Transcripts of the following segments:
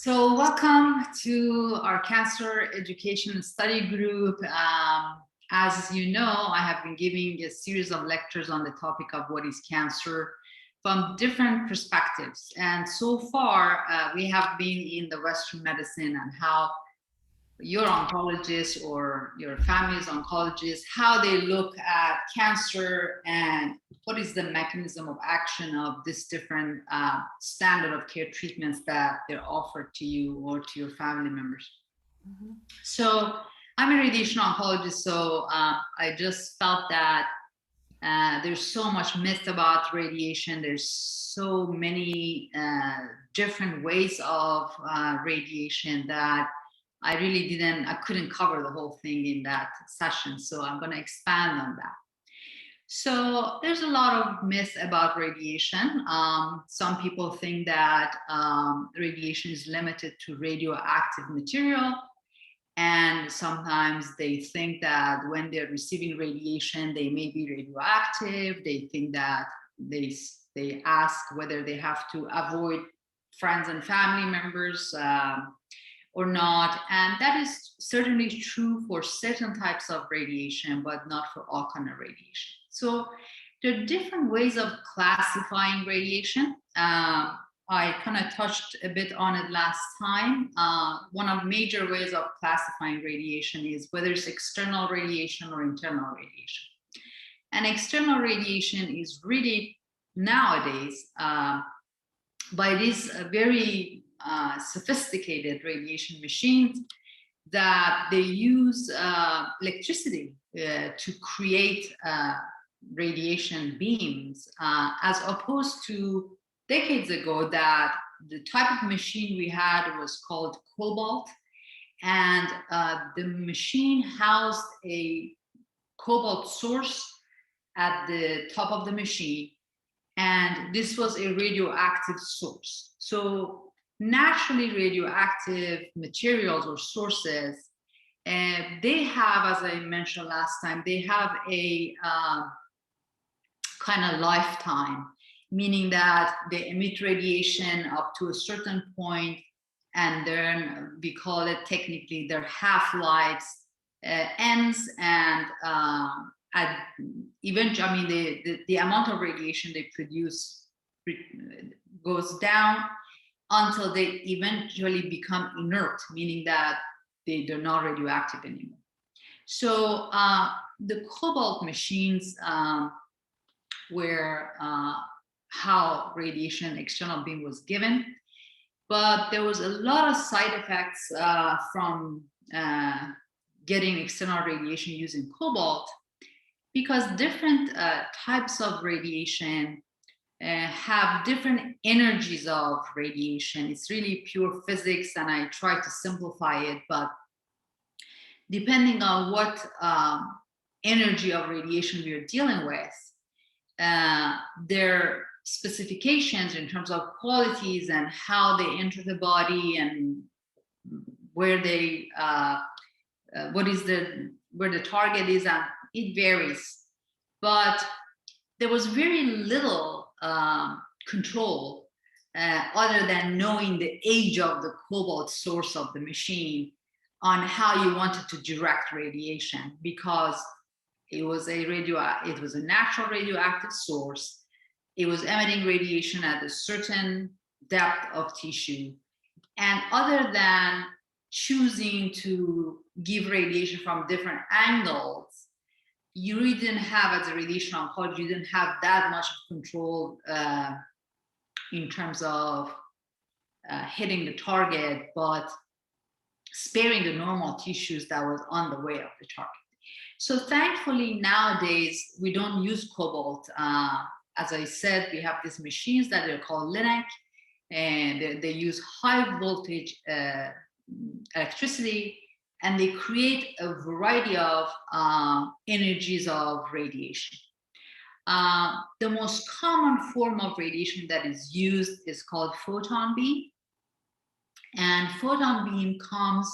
So welcome to our Cancer Education Study Group. As you know, I have been giving a series of lectures on the topic of what is cancer from different perspectives. And so far, we have been in the Western medicine and how your oncologist or your family's oncologist, how they look at cancer and what is the mechanism of action of this different standard of care treatments that they're offered to you or to your family members. Mm-hmm. So I'm a radiation oncologist, so I just felt that there's so much myth about radiation. There's so many different ways of radiation that I couldn't cover the whole thing in that session. So I'm going to expand on that. So there's a lot of myths about radiation. Some people think that radiation is limited to radioactive material. And sometimes they think that when they're receiving radiation, they may be radioactive. They think that they ask whether they have to avoid friends and family members or not. And that is certainly true for certain types of radiation, but not for all kinds of radiation. So there are different ways of classifying radiation. I kind of touched a bit on it last time. One of the major ways of classifying radiation is whether it's external radiation or internal radiation. And external radiation is really nowadays by these very sophisticated radiation machines that they use electricity to create radiation beams, as opposed to decades ago that the type of machine we had was called Cobalt, and the machine housed a cobalt source at the top of the machine, and this was a radioactive source. So naturally radioactive materials or sources, they have, as I mentioned last time, they have a kind of lifetime, meaning that they emit radiation up to a certain point, and then we call it technically their half-lives ends, and eventually, I mean, the amount of radiation they produce goes down until they eventually become inert, meaning that they're not radioactive anymore. So the Cobalt machines were how radiation external beam was given, but there was a lot of side effects from getting external radiation using Cobalt, because different types of radiation have different energies of radiation. It's really pure physics, and I try to simplify it, but depending on what energy of radiation we are dealing with, their specifications in terms of qualities and how they enter the body and where they where the target is, and it varies. But there was very little control other than knowing the age of the cobalt source of the machine on how you wanted to direct radiation, because it was a natural radioactive source. It was emitting radiation at a certain depth of tissue, and other than choosing to give radiation from different angles, you really didn't have, as a radiation oncologist, you didn't have that much control in terms of hitting the target, but sparing the normal tissues that was on the way of the target. So thankfully nowadays we don't use Cobalt. As I said, we have these machines that are called LINAC, and they use high voltage electricity, and they create a variety of energies of radiation. The most common form of radiation that is used is called photon beam. And photon beam comes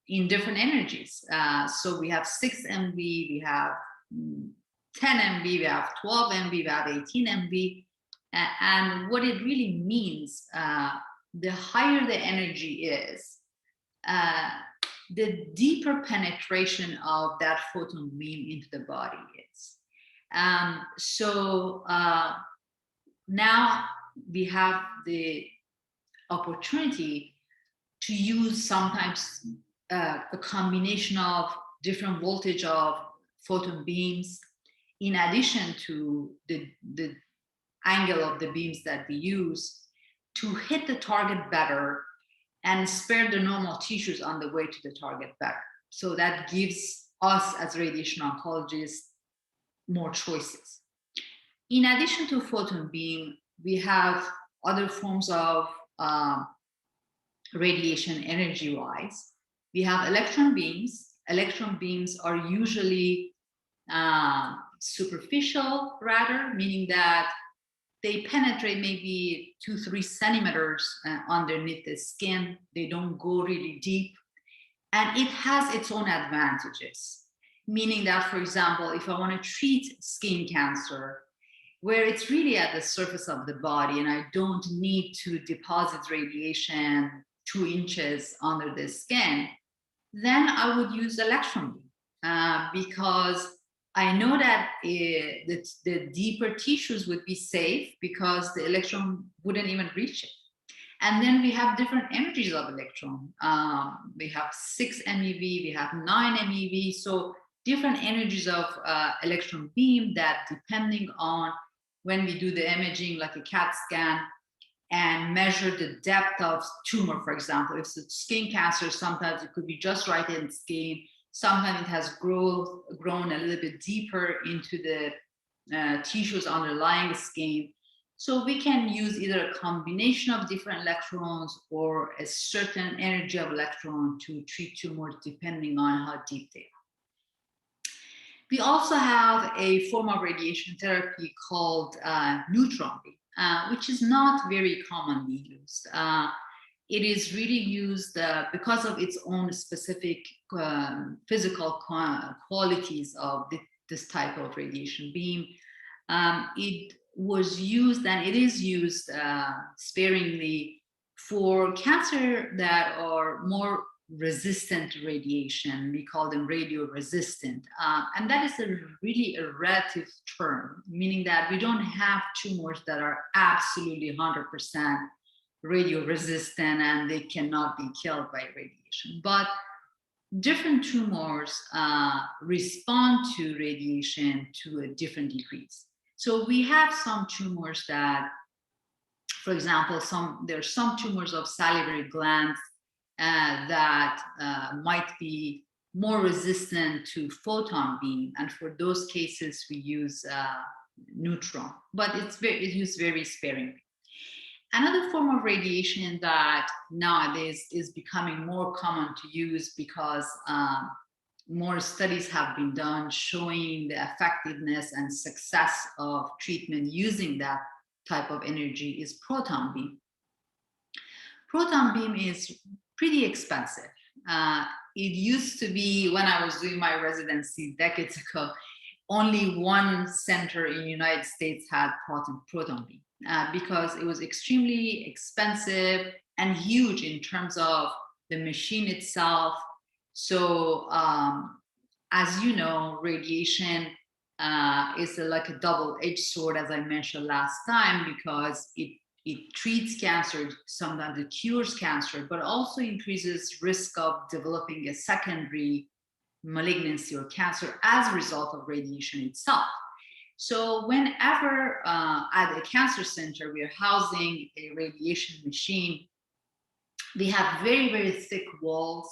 in different energies. So we have 6 MV, we have 10 MV, we have 12 MV, we have 18 MV. And what it really means the higher the energy is, the deeper penetration of that photon beam into the body is. So now we have the opportunity to use sometimes a combination of different voltage of photon beams in addition to the angle of the beams that we use to hit the target better and spare the normal tissues on the way to the target better. So that gives us as radiation oncologists more choices. In addition to photon beam, we have other forms of radiation energy-wise. We have electron beams. Electron beams are usually superficial, rather, meaning that they penetrate maybe 2-3 centimeters underneath the skin. They don't go really deep. And it has its own advantages, meaning that, for example, if I want to treat skin cancer, where it's really at the surface of the body and I don't need to deposit radiation 2 inches under the skin, then I would use electron beam because I know that the deeper tissues would be safe because the electron wouldn't even reach it. And then we have different energies of electron. We have 6 MeV, we have 9 MeV, so different energies of electron beam that, depending on when we do the imaging, like a CAT scan, and measure the depth of tumor, for example. If it's skin cancer, sometimes it could be just right in the skin. Sometimes it has grown a little bit deeper into the tissues underlying the skin. So we can use either a combination of different electrons or a certain energy of electron to treat tumors depending on how deep they are. We also have a form of radiation therapy called neutron beam, which is not very commonly used. It is really used because of its own specific physical qualities of this type of radiation beam. It was used, and it is used sparingly for cancer that are more resistant to radiation. We call them radio-resistant. And that is really a relative term, meaning that we don't have tumors that are absolutely 100% radio-resistant and they cannot be killed by radiation. But different tumors respond to radiation to different degrees. So we have some tumors that, for example, there are some tumors of salivary glands that might be more resistant to photon beam, and for those cases we use neutron, but it's used very sparingly. Another form of radiation that nowadays is becoming more common to use because more studies have been done showing the effectiveness and success of treatment using that type of energy is proton beam. Proton beam is pretty expensive. It used to be, when I was doing my residency decades ago, only one center in the United States had proton beam because it was extremely expensive and huge in terms of the machine itself. So as you know, radiation is like a double-edged sword, as I mentioned last time, because it treats cancer, sometimes it cures cancer, but also increases risk of developing a secondary malignancy or cancer as a result of radiation itself. So whenever at a cancer center we're housing a radiation machine, we have very, very thick walls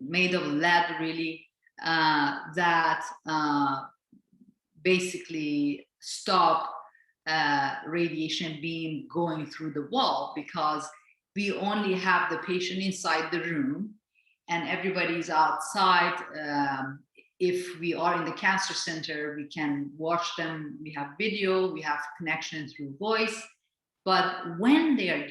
made of lead, really, that basically stop radiation beam going through the wall, because we only have the patient inside the room and everybody's outside. If we are in the cancer center, we can watch them. We have video, we have connection through voice. But when they are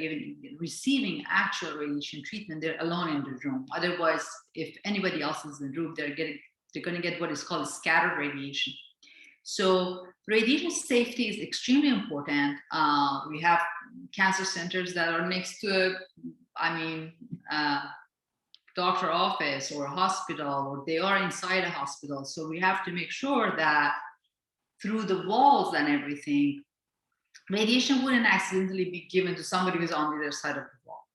receiving actual radiation treatment, they're alone in the room. Otherwise, if anybody else is in the room, they're going to get what is called scattered radiation. So radiation safety is extremely important. We have cancer centers that are next to doctor office or a hospital, or they are inside a hospital. So we have to make sure that through the walls and everything, radiation wouldn't accidentally be given to somebody who's on the other side of the wall.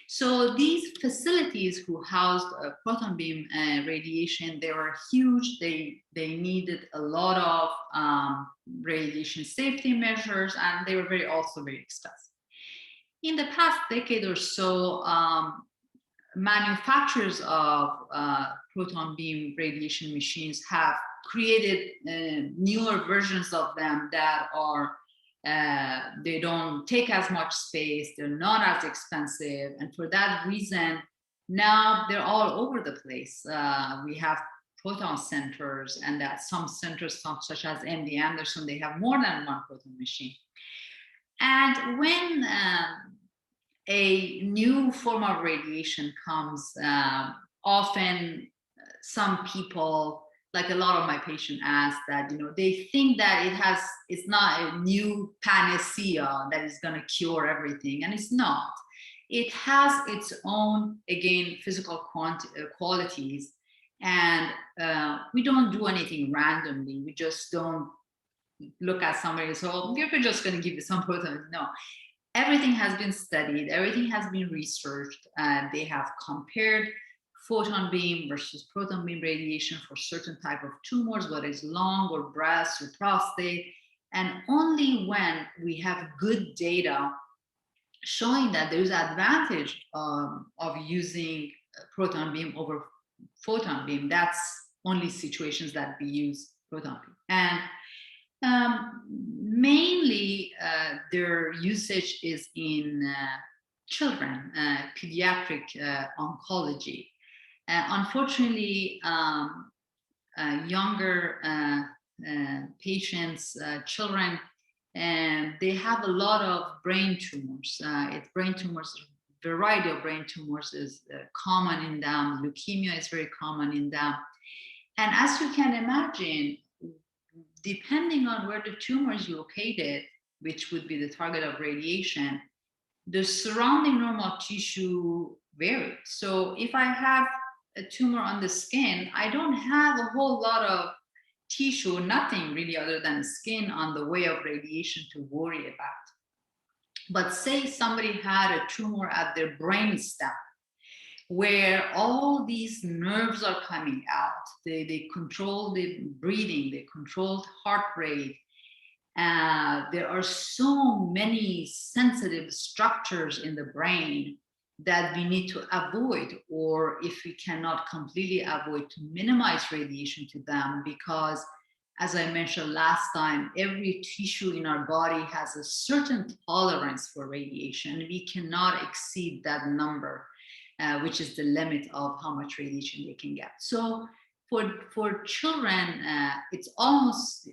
So these facilities who housed proton beam radiation, they were huge. They needed a lot of radiation safety measures, and they were also very expensive. In the past decade or so, manufacturers of proton beam radiation machines have created newer versions of them that are they don't take as much space, they're not as expensive, and for that reason now they're all over the place. We have proton centers, and that some centers such as MD Anderson, they have more than one proton machine. And when a new form of radiation comes, often some people, like a lot of my patients, ask that, they think that it's not a new panacea that is going to cure everything, and it's not. It has its own, again, physical qualities, and we don't do anything randomly. We just don't look at somebody and say, oh, we're just going to give you some proton. No. Everything has been studied, everything has been researched, and they have compared photon beam versus proton beam radiation for certain type of tumors, whether it's lung or breast or prostate. And only when we have good data showing that there's advantage of using proton beam over photon beam, that's only situations that we use proton beam. And mainly their usage is in children, pediatric oncology. Unfortunately, younger patients, children, they have a lot of brain tumors. Variety of brain tumors is common in them. Leukemia is very common in them. And as you can imagine, depending on where the tumor is located, which would be the target of radiation, the surrounding normal tissue varies. So if I have a tumor on the skin, I don't have a whole lot of tissue, nothing really other than skin on the way of radiation to worry about. But say somebody had a tumor at their brain stem, where all these nerves are coming out. They control the breathing, they control heart rate. There are so many sensitive structures in the brain that we need to avoid, or if we cannot completely avoid, to minimize radiation to them, because as I mentioned last time, every tissue in our body has a certain tolerance for radiation. We cannot exceed that number. Which is the limit of how much radiation they can get. So for children, it's almost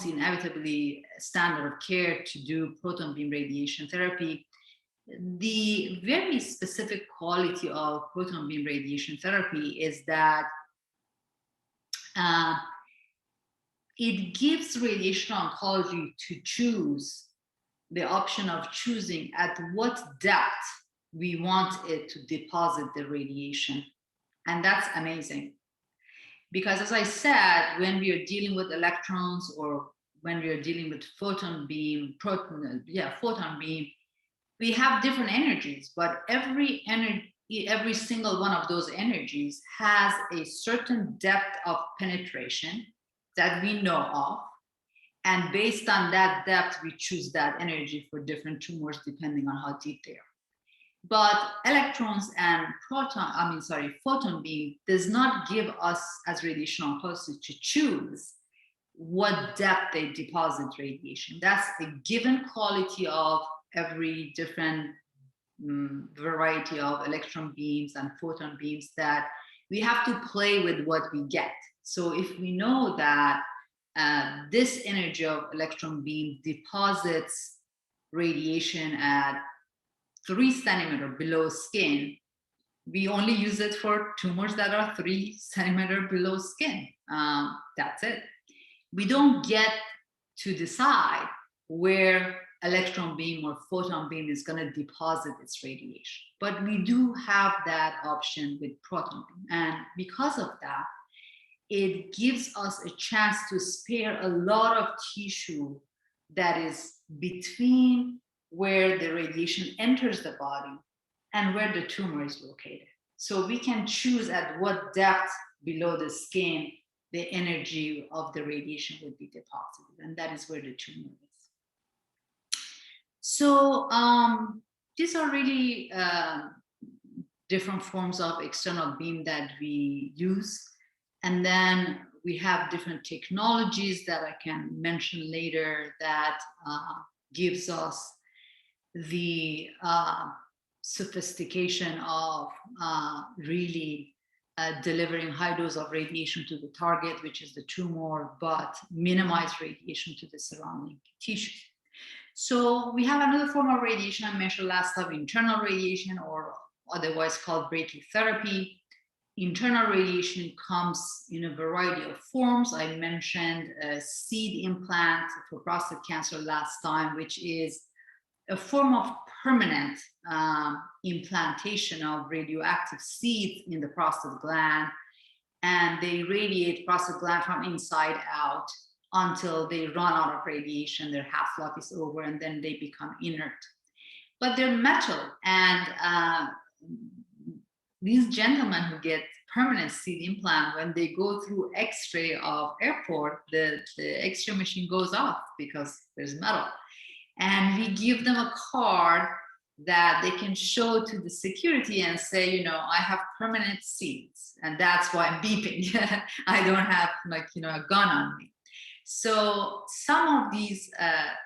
inevitably standard of care to do proton beam radiation therapy. The very specific quality of proton beam radiation therapy is that it gives radiation oncology to choose the option of choosing at what depth we want it to deposit the radiation. And that's amazing. Because as I said, when we are dealing with electrons, or when we are dealing with photon beam, we have different energies, but every single one of those energies has a certain depth of penetration that we know of. And based on that depth, we choose that energy for different tumors depending on how deep they are. But electrons and photon beam does not give us as radiation oncologists to choose what depth they deposit radiation. That's a given quality of every different variety of electron beams and photon beams, that we have to play with what we get. So if we know that this energy of electron beam deposits radiation at 3 centimeters below skin, we only use it for tumors that are 3 centimeters below skin. That's it. We don't get to decide where electron beam or photon beam is going to deposit its radiation. But we do have that option with proton beam. And because of that, it gives us a chance to spare a lot of tissue that is between where the radiation enters the body and where the tumor is located. So we can choose at what depth below the skin the energy of the radiation would be deposited, and that is where the tumor is. So these are really different forms of external beam that we use. And then we have different technologies that I can mention later that gives us the sophistication of really delivering high dose of radiation to the target, which is the tumor, but minimize radiation to the surrounding tissue. So we have another form of radiation I mentioned last time, internal radiation, or otherwise called brachytherapy. Internal radiation comes in a variety of forms. I mentioned a seed implant for prostate cancer last time, which is a form of permanent implantation of radioactive seeds in the prostate gland, and they radiate prostate gland from inside out until they run out of radiation, their half-life is over, and then they become inert. But they're metal, and these gentlemen who get permanent seed implant, when they go through X-ray of airport, the X-ray machine goes off because there's metal. And we give them a card that they can show to the security and say, you know, I have permanent seeds, and that's why I'm beeping. I don't have a gun on me. So some of these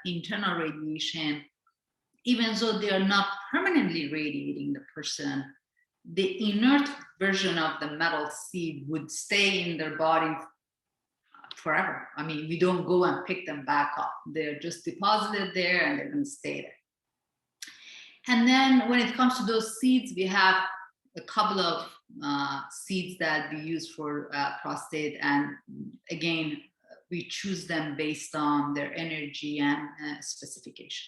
internal radiation, even though they are not permanently radiating the person, the inert version of the metal seed would stay in their body forever. I mean, we don't go and pick them back up. They're just deposited there and they're going to stay there. And then when it comes to those seeds, we have a couple of seeds that we use for prostate. And again, we choose them based on their energy and specification.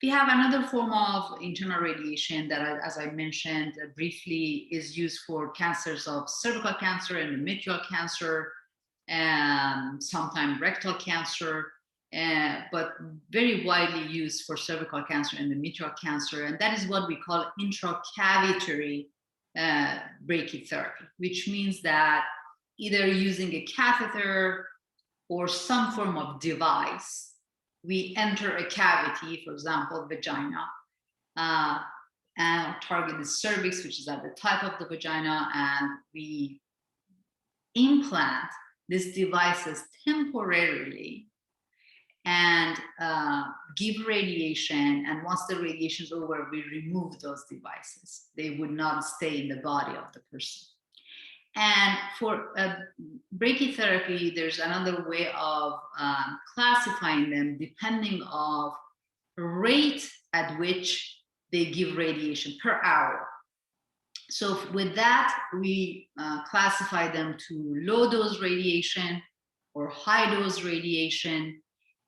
We have another form of internal radiation that, as I mentioned briefly, is used for cancers of cervical cancer, endometrial cancer, and sometimes rectal cancer, but very widely used for cervical cancer and endometrial cancer. And that is what we call intracavitary brachytherapy, which means that either using a catheter or some form of device, we enter a cavity, for example, vagina, and target the cervix, which is at the top of the vagina, and we implant these devices temporarily and give radiation. And once the radiation is over, we remove those devices. They would not stay in the body of the person. And for brachytherapy, there's another way of classifying them depending on the rate at which they give radiation per hour. So with that, we classify them to low dose radiation or high dose radiation.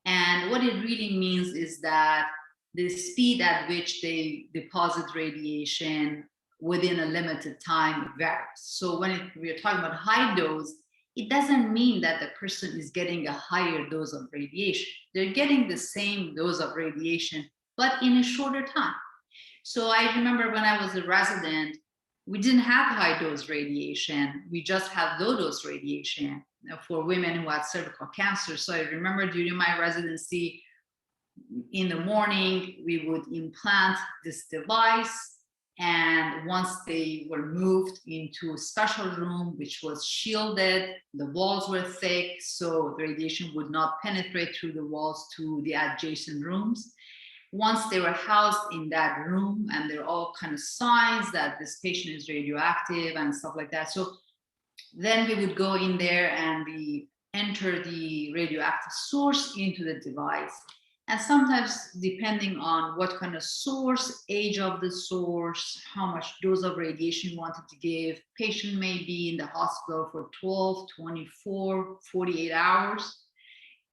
And what it really means is that the speed at which they deposit radiation within a limited time varies. So when we're talking about high dose, it doesn't mean that the person is getting a higher dose of radiation. They're getting the same dose of radiation, but in a shorter time. So I remember when I was a resident, we didn't have high dose radiation. We just had low dose radiation for women who had cervical cancer. So I remember during my residency, in the morning, we would implant this device. And once they were moved into a special room, which was shielded, the walls were thick, so the radiation would not penetrate through the walls to the adjacent rooms. Once they were housed in that room, and there are all kind of signs that this patient is radioactive and stuff like that. So then we would go in there and we enter the radioactive source into the device. And sometimes, depending on what kind of source, age of the source, how much dose of radiation you wanted to give, patient may be in the hospital for 12, 24, 48 hours.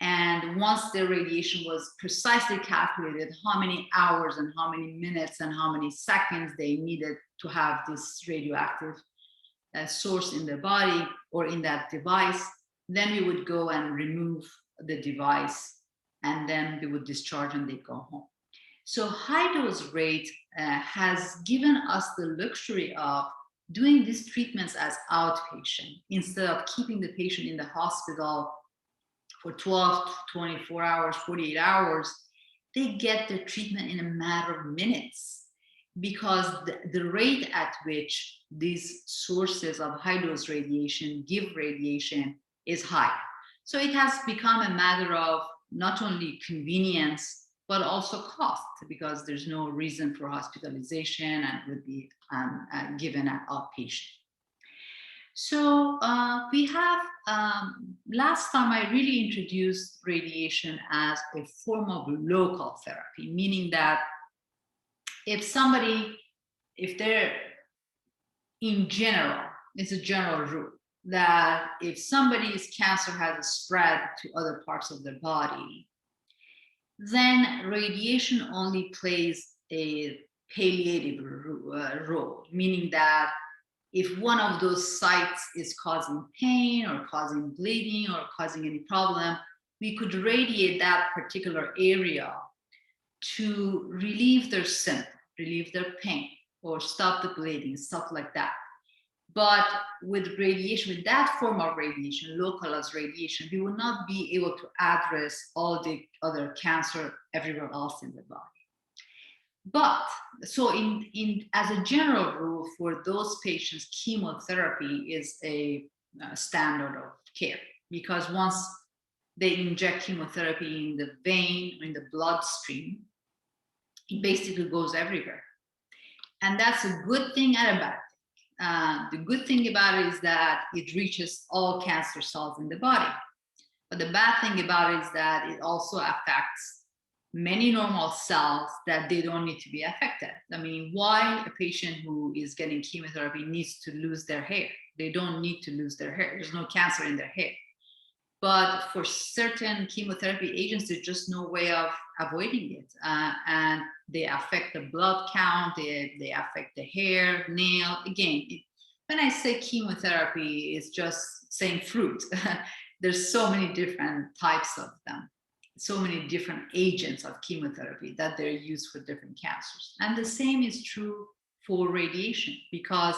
And once the radiation was precisely calculated, how many hours and how many minutes and how many seconds they needed to have this radioactive source in the body or in that device, then we would go and remove the device, and then they would discharge and they go home. So high dose rate has given us the luxury of doing these treatments as outpatient instead of keeping the patient in the hospital for 12, 24 hours, 48 hours. They get the treatment in a matter of minutes, because the rate at which these sources of high dose radiation give radiation is high. So it has become a matter of not only convenience, but also cost, because there's no reason for hospitalization and would be given at outpatient. So we have, last time I really introduced radiation as a form of local therapy, meaning that if they're in general, it's a general rule that if somebody's cancer has a spread to other parts of their body, then radiation only plays a palliative role, meaning that if one of those sites is causing pain or causing bleeding or causing any problem, we could radiate that particular area to relieve their symptom, relieve their pain, or stop the bleeding, stuff like that. But with radiation, with that form of radiation, localized radiation, we will not be able to address all the other cancer everywhere else in the body. But so as a general rule, for those patients, chemotherapy is a standard of care, because once they inject chemotherapy in the vein, in the bloodstream, it basically goes everywhere. And that's a good thing and a bad thing. The good thing about it is that it reaches all cancer cells in the body. But the bad thing about it is that it also affects many normal cells that they don't need to be affected. I mean, why a patient who is getting chemotherapy needs to lose their hair? They don't need to lose their hair. There's no cancer in their hair. But for certain chemotherapy agents, there's just no way of avoiding it. And they affect the blood count, they affect the hair, nail. Again, when I say chemotherapy, it's just saying fruit. There's so many different types of them, so many different agents of chemotherapy that they're used for different cancers. And the same is true for radiation, because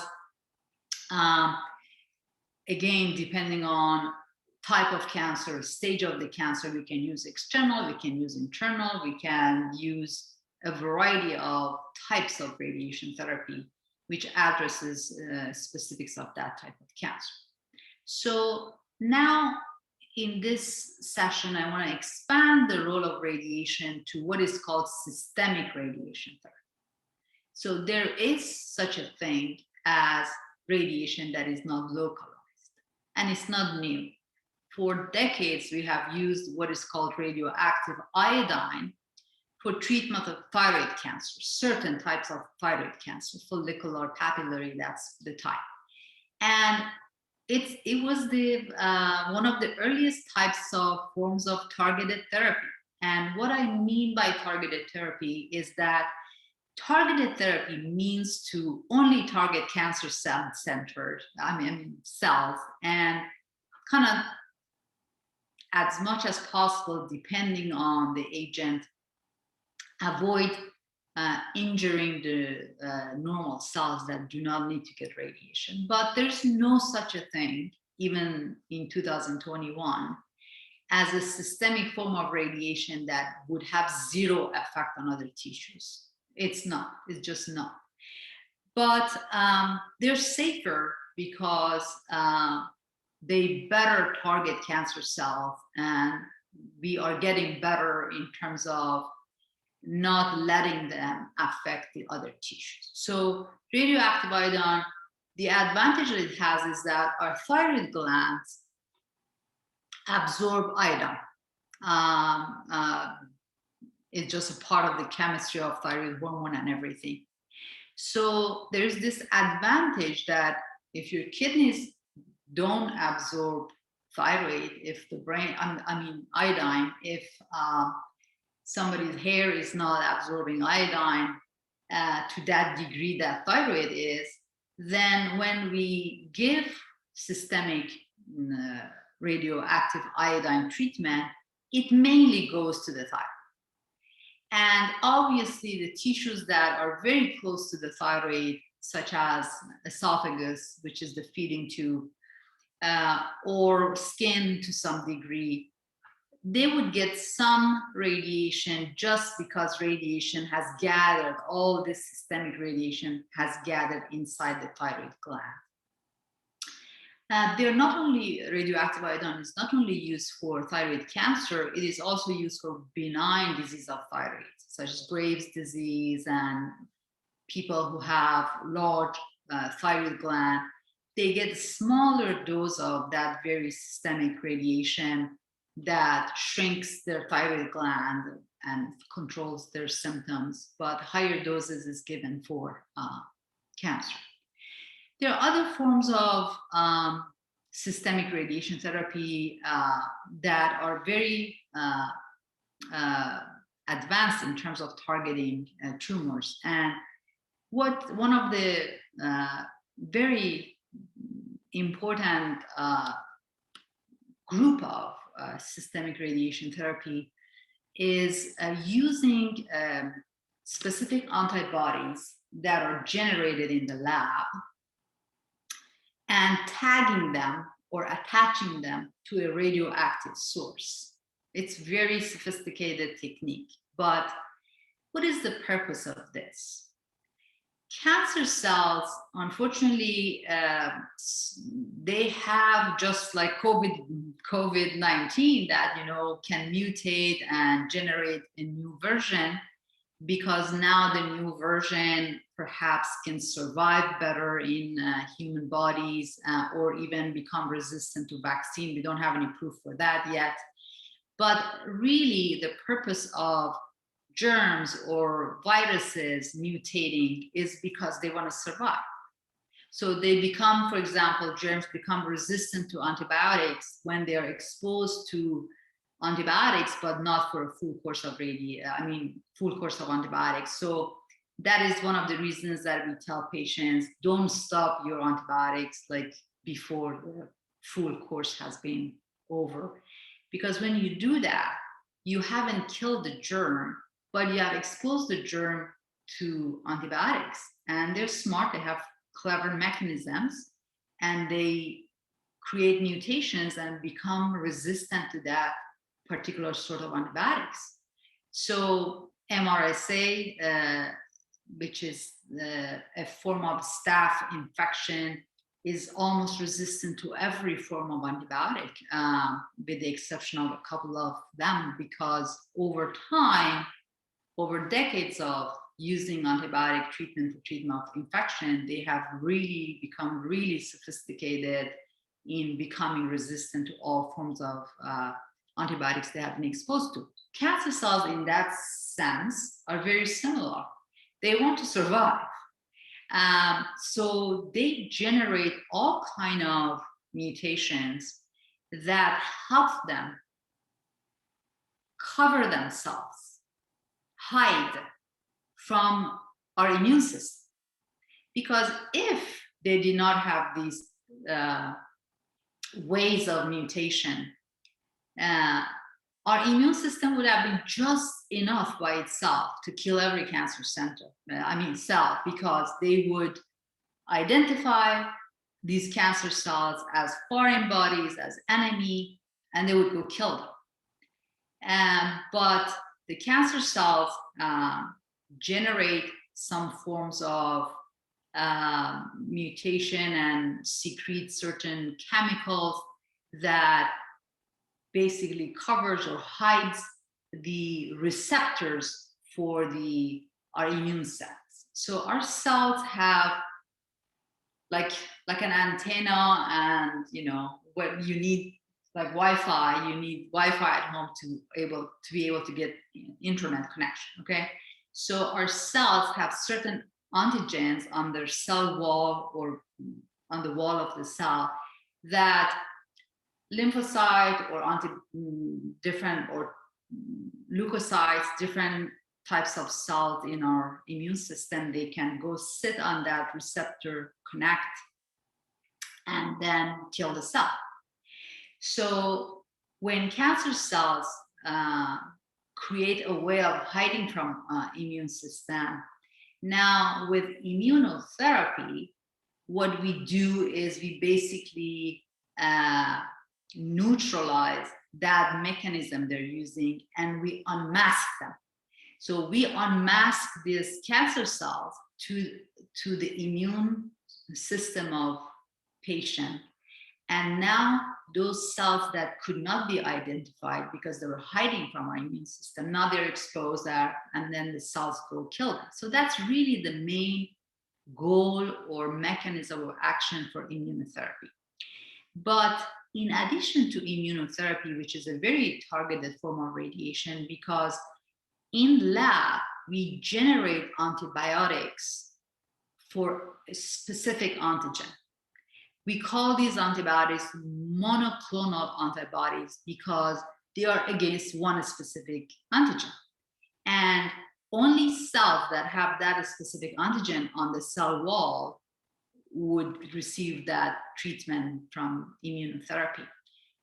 again, depending on type of cancer, stage of the cancer, we can use external, we can use internal, we can use a variety of types of radiation therapy, which addresses specifics of that type of cancer. So now in this session, I want to expand the role of radiation to what is called systemic radiation therapy. So there is such a thing as radiation that is not localized, and it's not new. For decades, we have used what is called radioactive iodine for treatment of thyroid cancer, certain types of thyroid cancer, follicular, papillary, that's the type. And it was one of the earliest types of forms of targeted therapy. And what I mean by targeted therapy is that targeted therapy means to only target cancer cells, and kind of as much as possible, depending on the agent, avoid injuring the normal cells that do not need to get radiation. But there's no such a thing, even in 2021, as a systemic form of radiation that would have zero effect on other tissues. It's not, it's just not. But they're safer because they better target cancer cells, and we are getting better in terms of not letting them affect the other tissues. So radioactive iodine, the advantage that it has is that our thyroid glands absorb iodine. It's just a part of the chemistry of thyroid hormone and everything. So there's this advantage that if your kidneys don't absorb thyroid, if the brain, I mean iodine, if somebody's hair is not absorbing iodine to that degree that thyroid is, then when we give systemic radioactive iodine treatment, it mainly goes to the thyroid. And obviously the tissues that are very close to the thyroid, such as esophagus, which is the feeding tube, or skin to some degree, they would get some radiation just because radiation has gathered, all this systemic radiation has gathered inside the thyroid gland. They're not only, radioactive iodine is not only used for thyroid cancer, it is also used for benign disease of thyroid, such as Graves' disease and people who have large thyroid gland. They get a smaller dose of that very systemic radiation that shrinks their thyroid gland and controls their symptoms, but higher doses is given for cancer. There are other forms of systemic radiation therapy that are very advanced in terms of targeting tumors. And one of the very important group of systemic radiation therapy is using specific antibodies that are generated in the lab and tagging them or attaching them to a radioactive source. It's very sophisticated technique, but what is the purpose of this? Cancer cells, unfortunately, they have, just like COVID-19, that can mutate and generate a new version, because now the new version perhaps can survive better in human bodies or even become resistant to vaccine. We don't have any proof for that yet. But really, the purpose of germs or viruses mutating is because they want to survive. So they become, for example, germs become resistant to antibiotics when they are exposed to antibiotics, but not for a full course of full course of antibiotics. So that is one of the reasons that we tell patients, don't stop your antibiotics like before the full course has been over. Because when you do that, you haven't killed the germ, but you have exposed the germ to antibiotics. And they're smart, they have clever mechanisms, and they create mutations and become resistant to that particular sort of antibiotics. So MRSA, which is a form of staph infection, is almost resistant to every form of antibiotic, with the exception of a couple of them, because over time, over decades of using antibiotic treatment for treatment of infection, they have really become really sophisticated in becoming resistant to all forms of antibiotics they have been exposed to. Cancer cells, in that sense, are very similar. They want to survive. So they generate all kind of mutations that help them cover themselves, hide from our immune system. Because if they did not have these ways of mutation, our immune system would have been just enough by itself to kill every cancer cell, because they would identify these cancer cells as foreign bodies, as enemy, and they would go kill them. But the cancer cells generate some forms of mutation and secrete certain chemicals that basically covers or hides the receptors for our immune cells. So our cells have like an antenna, and what you need, like Wi-Fi, you need Wi-Fi at home to be able to get internet connection. Okay, so our cells have certain antigens on their cell wall or on the wall of the cell that lymphocyte or different or leukocytes, different types of cells in our immune system, they can go sit on that receptor, connect, and then kill the cell. So when cancer cells create a way of hiding from immune system, now with immunotherapy, what we do is we basically neutralize that mechanism they're using, and we unmask them. So we unmask these cancer cells to the immune system of patient. And now those cells that could not be identified because they were hiding from our immune system, now they're exposed there, and then the cells go kill them. So that's really the main goal or mechanism of action for immunotherapy. But in addition to immunotherapy, which is a very targeted form of radiation, because in lab, we generate antibiotics for a specific antigen. We call these antibodies monoclonal antibodies because they are against one specific antigen. And only cells that have that specific antigen on the cell wall would receive that treatment from immunotherapy.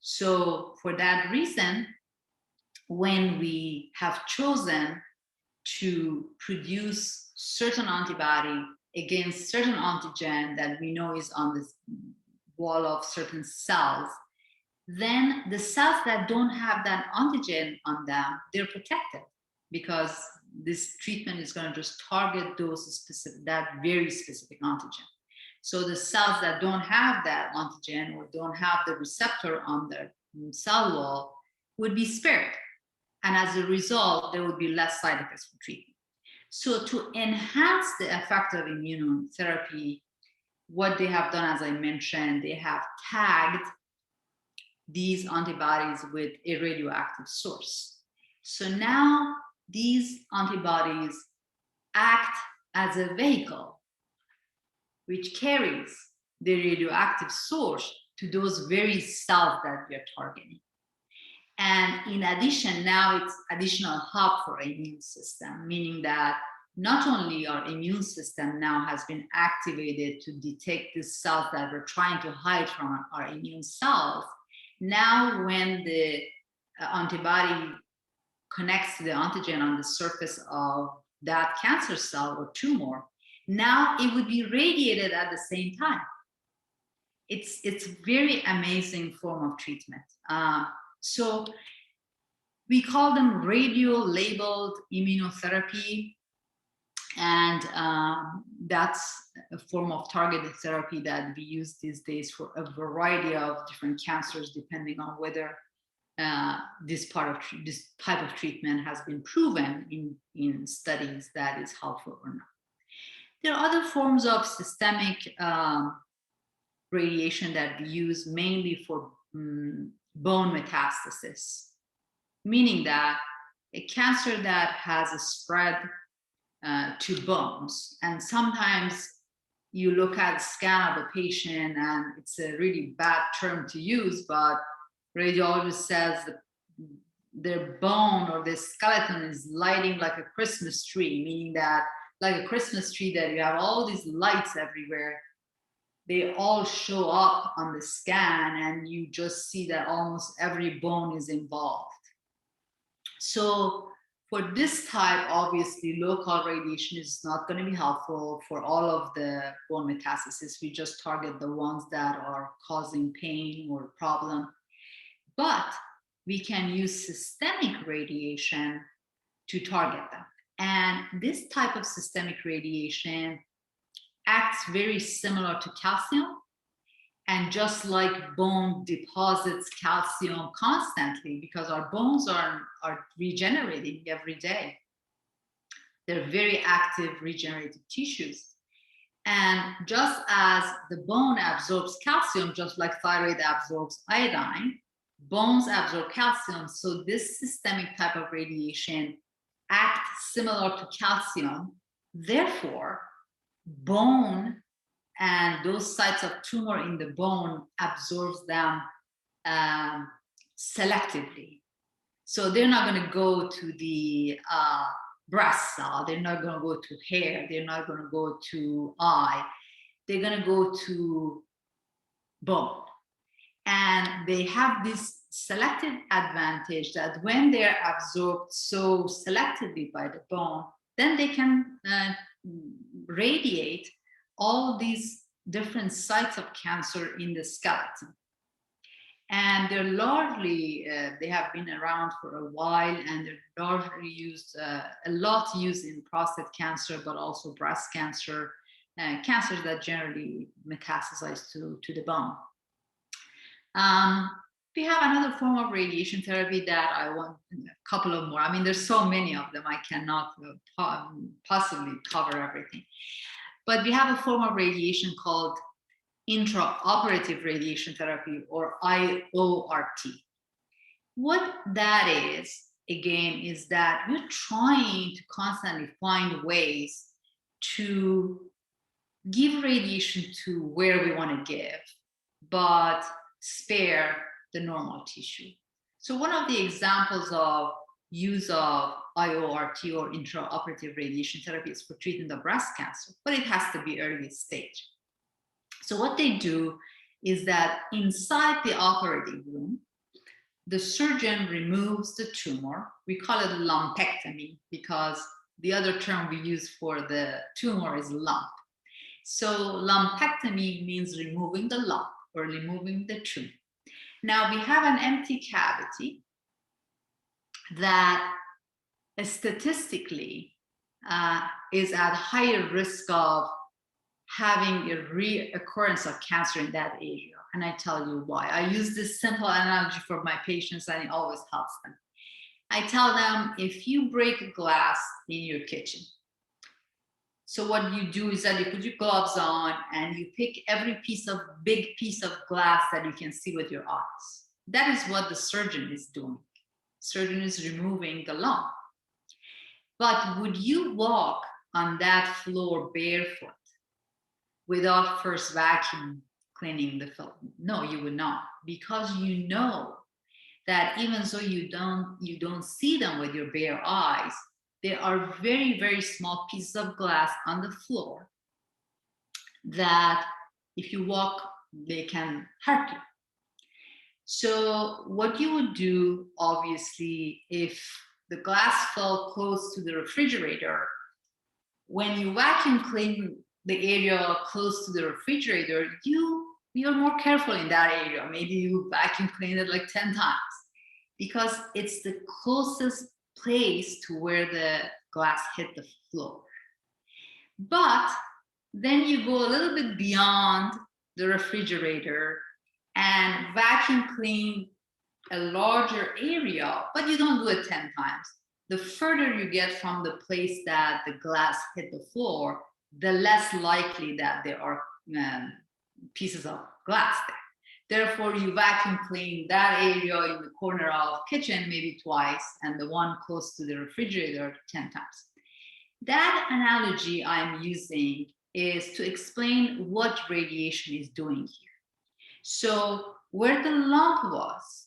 So for that reason, when we have chosen to produce certain antibody against certain antigen that we know is on the wall of certain cells, then the cells that don't have that antigen on them, they're protected, because this treatment is going to just target those specific, that very specific antigen. So the cells that don't have that antigen or don't have the receptor on their cell wall would be spared. And as a result, there would be less side effects from treatment. So to enhance the effect of immunotherapy, what they have done, as I mentioned, they have tagged these antibodies with a radioactive source. So now these antibodies act as a vehicle which carries the radioactive source to those very cells that we are targeting. And in addition, now it's additional hub for our immune system, meaning that not only our immune system now has been activated to detect the cells that we're trying to hide from our immune cells, now when the antibody connects to the antigen on the surface of that cancer cell or tumor, now it would be radiated at the same time. It's a very amazing form of treatment. So we call them radio-labeled immunotherapy, and that's a form of targeted therapy that we use these days for a variety of different cancers, depending on whether this type of treatment has been proven in studies that is helpful or not. There are other forms of systemic radiation that we use mainly for bone metastasis, meaning that a cancer that has a spread to bones, and sometimes you look at a scan of a patient and it's a really bad term to use, but radiologist says that their bone or their skeleton is lighting like a Christmas tree, meaning that like a Christmas tree that you have all these lights everywhere, they all show up on the scan and you just see that almost every bone is involved. So for this type, obviously local radiation is not going to be helpful for all of the bone metastasis. We just target the ones that are causing pain or problem. But we can use systemic radiation to target them. And this type of systemic radiation acts very similar to calcium. And just like bone deposits calcium constantly, because our bones are regenerating every day. They're very active regenerative tissues. And just as the bone absorbs calcium, just like thyroid absorbs iodine, bones absorb calcium. So this systemic type of radiation acts similar to calcium. Therefore, bone and those sites of tumor in the bone absorbs them selectively. So they're not going to go to the breast cell, they're not going to go to hair, they're not going to go to eye, they're going to go to bone. And they have this selective advantage that when they're absorbed so selectively by the bone, then they can radiate all these different sites of cancer in the skeleton. And they're largely, they have been around for a while, and they're largely used, a lot used in prostate cancer, but also breast cancer, cancers that generally metastasize to the bone. We have another form of radiation therapy that I want a couple of more. I mean, there's so many of them, I cannot possibly cover everything. But we have a form of radiation called Intraoperative radiation therapy, or IORT. What that is, again, is that we're trying to constantly find ways to give radiation to where we want to give, but spare the normal tissue. So one of the examples of use of IORT, or intraoperative radiation therapy, is for treatment of breast cancer, but it has to be early stage. So what they do is that inside the operating room, the surgeon removes the tumor. We call it lumpectomy because the other term we use for the tumor is lump. So lumpectomy means removing the lump or removing the tumor. Now we have an empty cavity that statistically is at higher risk of having a reoccurrence of cancer in that area. And I tell you why. I use this simple analogy for my patients, and it always helps them. I tell them, if you break a glass in your kitchen, so what you do is that you put your gloves on and you pick every big piece of glass that you can see with your eyes. That is what the surgeon is doing. Surgeon is removing the lump. But would you walk on that floor barefoot without first vacuum cleaning the film? No, you would not, because you know that even though you don't see them with your bare eyes, there are very, very small pieces of glass on the floor that if you walk, they can hurt you. So what you would do, obviously, if the glass fell close to the refrigerator, when you vacuum clean the area close to the refrigerator, you're more careful in that area. Maybe you vacuum clean it like 10 times because it's the closest place to where the glass hit the floor. But then you go a little bit beyond the refrigerator and vacuum clean a larger area, but you don't do it 10 times. The further you get from the place that the glass hit the floor, the less likely that there are pieces of glass there. Therefore, you vacuum clean that area in the corner of kitchen maybe twice, and the one close to the refrigerator 10 times. That analogy I'm using is to explain what radiation is doing here. So where the lump was,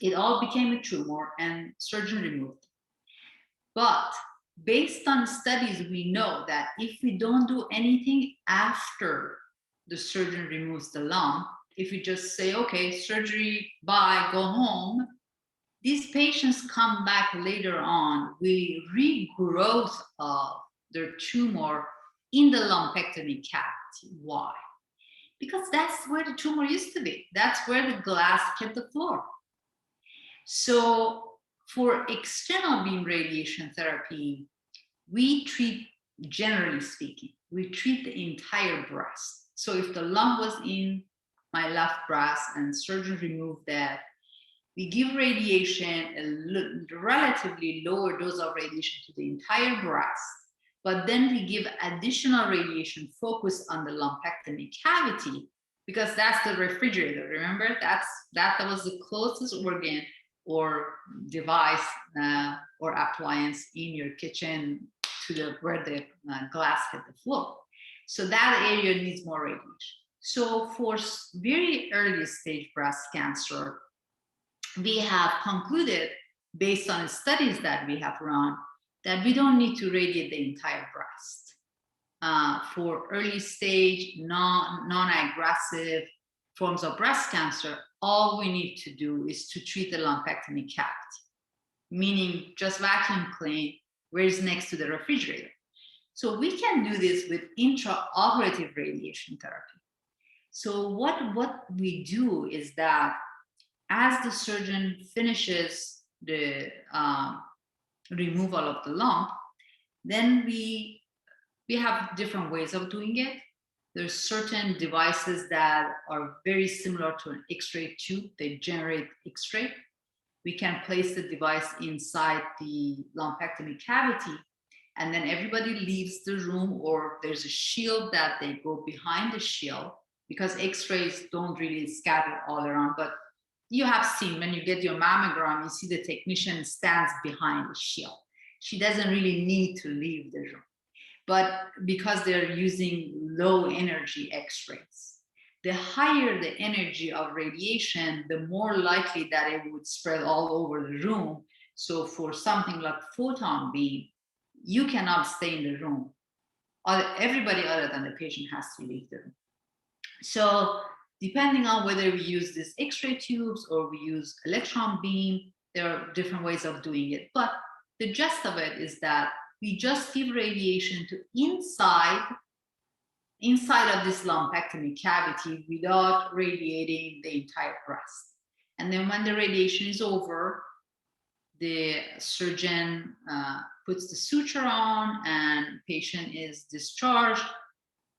it all became a tumor and surgeon removed it. But based on studies, we know that if we don't do anything after the surgeon removes the lump, if we just say, okay, surgery, bye, go home, these patients come back later on with regrowth of their tumor in the lumpectomy cavity. Why? Because that's where the tumor used to be. That's where the glass hit the floor. So for external beam radiation therapy, we treat, generally speaking, we treat the entire breast. So if the lump was in my left breast and surgeon removed that, we give radiation, a relatively lower dose of radiation to the entire breast, but then we give additional radiation focused on the lumpectomy cavity, because that's the refrigerator. Remember, that was the closest organ or device or appliance in your kitchen to where the glass hit the floor. So that area needs more radiation. So for very early stage breast cancer, we have concluded, based on studies that we have run, that we don't need to radiate the entire breast. For early stage, non-aggressive forms of breast cancer, all we need to do is to treat the lumpectomy cavity, meaning just vacuum clean where it's next to the refrigerator. So we can do this with intraoperative radiation therapy. So what we do is that as the surgeon finishes the removal of the lump, then we have different ways of doing it. There's certain devices that are very similar to an X-ray tube. They generate X-ray. We can place the device inside the lumpectomy cavity, and then everybody leaves the room, or there's a shield that they go behind the shield, because X-rays don't really scatter all around. But you have seen when you get your mammogram, you see the technician stands behind the shield. She doesn't really need to leave the room. But because they're using low energy X-rays, the higher the energy of radiation, the more likely that it would spread all over the room. So for something like photon beam, you cannot stay in the room. Everybody other than the patient has to leave the room. So depending on whether we use these X-ray tubes or we use electron beam, there are different ways of doing it. But the gist of it is that we just give radiation to inside of this lumpectomy cavity without radiating the entire breast. And then when the radiation is over, the surgeon puts the suture on and patient is discharged,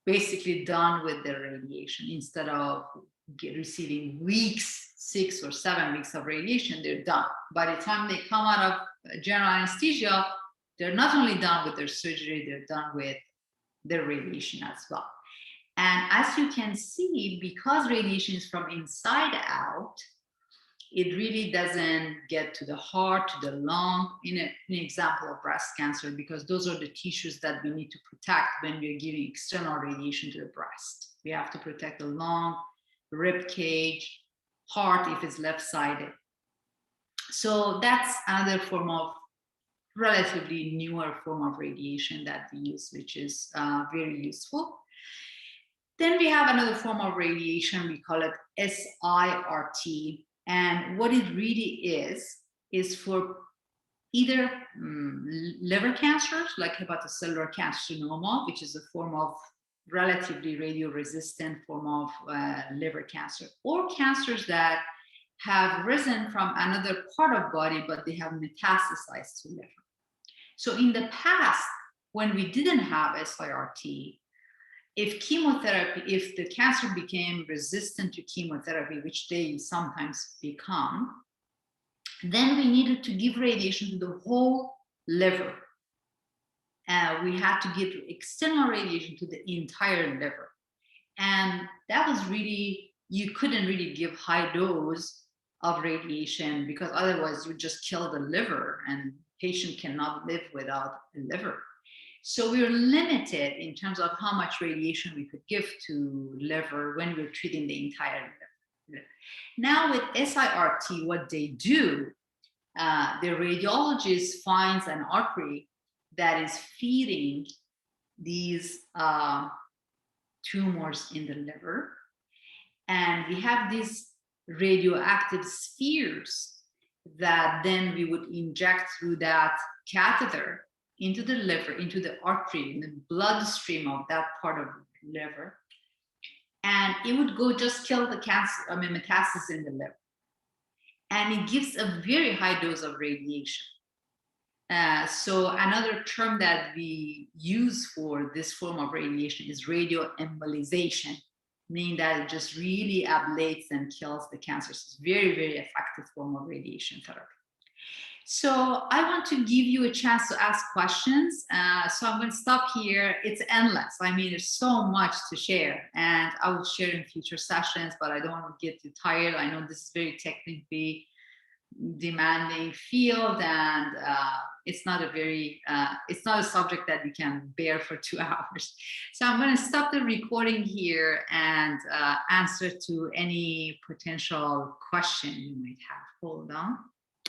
basically done with the radiation. Instead of receiving weeks, 6 or 7 weeks of radiation, they're done. By the time they come out of general anesthesia, they're not only done with their surgery, they're done with their radiation as well. And as you can see, because radiation is from inside out, it really doesn't get to the heart, to the lung, in an example of breast cancer, because those are the tissues that we need to protect when we're giving external radiation to the breast. We have to protect the lung, rib cage, heart if it's left-sided. So that's another form of relatively newer form of radiation that we use, which is very useful. Then we have another form of radiation, we call it SIRT. And what it really is for either liver cancers, like hepatocellular carcinoma, which is a form of relatively radio-resistant form of liver cancer, or cancers that have risen from another part of body, but they have metastasized to liver. So in the past, when we didn't have SIRT, if the cancer became resistant to chemotherapy, which they sometimes become, then we needed to give radiation to the whole liver. We had to give external radiation to the entire liver. And that was really, you couldn't really give high dose of radiation, because otherwise you just kill the liver and patient cannot live without a liver. So we were limited in terms of how much radiation we could give to liver when we're treating the entire liver. Now with SIRT, what they do, the radiologist finds an artery that is feeding these tumors in the liver. And we have these radioactive spheres that then we would inject through that catheter into the liver, into the artery, in the bloodstream of that part of the liver. And it would go just kill the cancer, metastasis in the liver. And it gives a very high dose of radiation. So another term that we use for this form of radiation is radioembolization, meaning that it just really ablates and kills the cancer. So it's very, very effective form of radiation therapy. So I want to give you a chance to ask questions. So I'm going to stop here. It's endless. I mean, there's so much to share, and I will share in future sessions, but I don't want to get too tired. I know this is very technically demanding field, and it's not a subject that you can bear for 2 hours. So I'm going to stop the recording here and answer to any potential question you might have. Hold on.